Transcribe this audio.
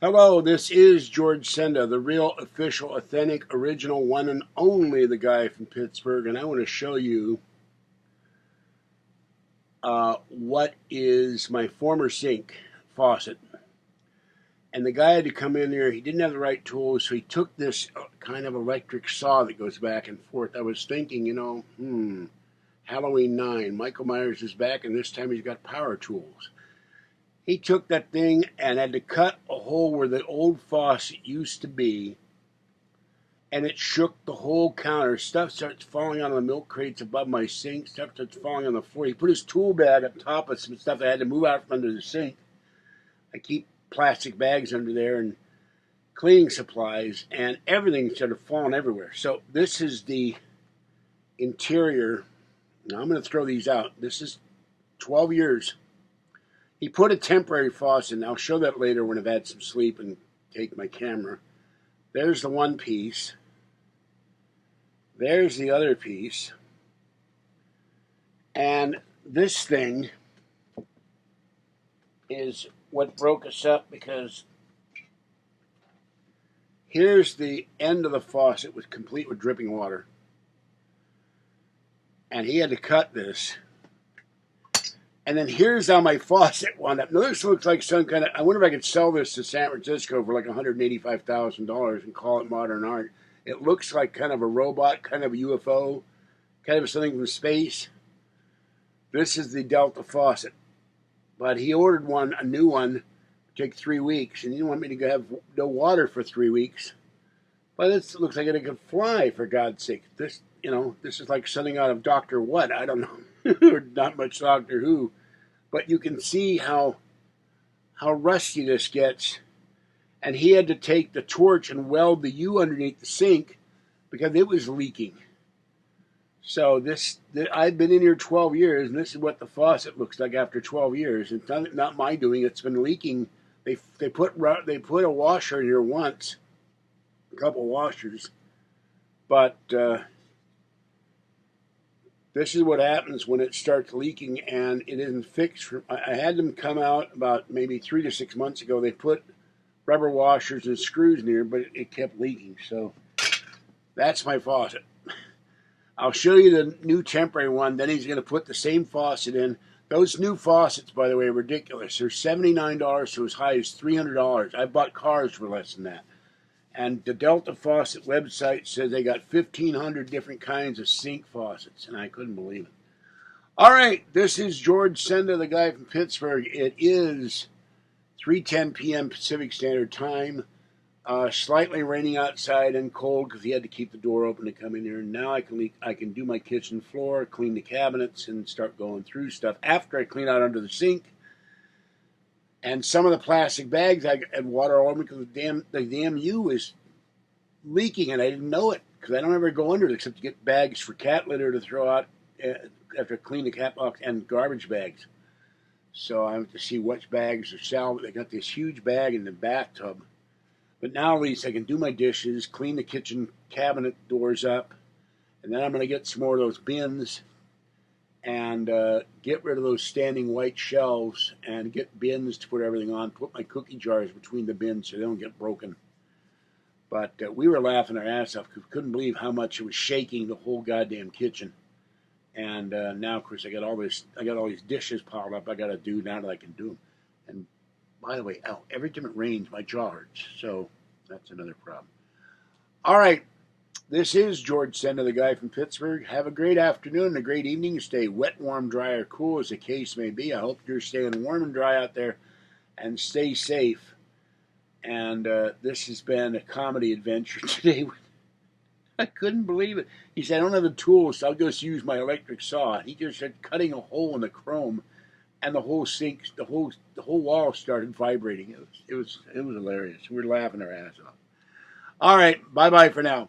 Hello, this is George Senda, the real, official, authentic, original, one and only the guy from Pittsburgh, and I want to show you what is my former sink faucet. And the guy had to come in there. He didn't have the right tools, so he took this kind of electric saw that goes back and forth. I was thinking, Halloween 9, Michael Myers is back, and this time he's got power tools. He took that thing and had to cut a hole where the old faucet used to be, and it shook the whole counter. Stuff starts falling out of the milk crates above my sink. Stuff starts falling on the floor. He put his tool bag up top of some stuff I had to move out from under the sink. I keep plastic bags under there and cleaning supplies, and everything started falling everywhere. So this is the interior. Now I'm going to throw these out. This is 12 years. He put a temporary faucet in. I'll show that later when I've had some sleep and take my camera. There's the one piece. There's the other piece. And this thing is what broke us up, because here's the end of the faucet was complete with dripping water. And he had to cut this. And then here's how my faucet wound up. Now this looks like some kind of, I wonder if I could sell this to San Francisco for like $185,000 and call it modern art. It looks like kind of a robot, kind of a UFO, kind of something from space. This is the Delta faucet. But he ordered a new one, take 3 weeks, and he didn't want me to have no water for 3 weeks. But this looks like it could fly, for God's sake. This is like something out of Doctor What, I don't know, or not much Doctor Who. But you can see how rusty this gets. And he had to take the torch and weld the U underneath the sink because it was leaking. So I've been in here 12 years, and this is what the faucet looks like after 12 years. It's not my doing. It's been leaking. They put a washer in here once, a couple washers, but this is what happens when it starts leaking and it isn't fixed. I had them come out about maybe 3 to 6 months ago. They put rubber washers and screws in here, but it kept leaking. So that's my faucet. I'll show you the new temporary one. Then he's going to put the same faucet in. Those new faucets, by the way, are ridiculous. They're $79 to as high as $300. I bought cars for less than that. And the Delta Faucet website says they got 1,500 different kinds of sink faucets, and I couldn't believe it. All right, this is George Senda, the guy from Pittsburgh. It is 3:10 p.m. Pacific Standard Time. Slightly raining outside and cold because he had to keep the door open to come in here. And now I can do my kitchen floor, clean the cabinets, and start going through stuff after I clean out under the sink. And some of the plastic bags I had water all over because the damn U is leaking, and I didn't know it because I don't ever go under it except to get bags for cat litter to throw out after I clean the cat box, and garbage bags. So I have to see which bags are salvaged. They got this huge bag in the bathtub. But now at least I can do my dishes, clean the kitchen cabinet doors up, and then I'm going to get some more of those bins and get rid of those standing white shelves and get bins to put everything on, put my cookie jars between the bins so they don't get broken. But we were laughing our ass off because we couldn't believe how much it was shaking the whole goddamn kitchen. And now, of course, I got all these dishes piled up I got to do now that I can do them. And by the way, every time it rains, my jaw hurts. So that's another problem. All right. This is George Senda, the guy from Pittsburgh. Have a great afternoon and a great evening. Stay wet, warm, dry, or cool as the case may be. I hope you're staying warm and dry out there and stay safe. And this has been a comedy adventure today. I couldn't believe it. He said, I don't have the tools, so I'll just use my electric saw. He just started cutting a hole in the chrome, and the whole sink, the whole wall started vibrating. It was hilarious. We were laughing our ass off. All right, bye-bye for now.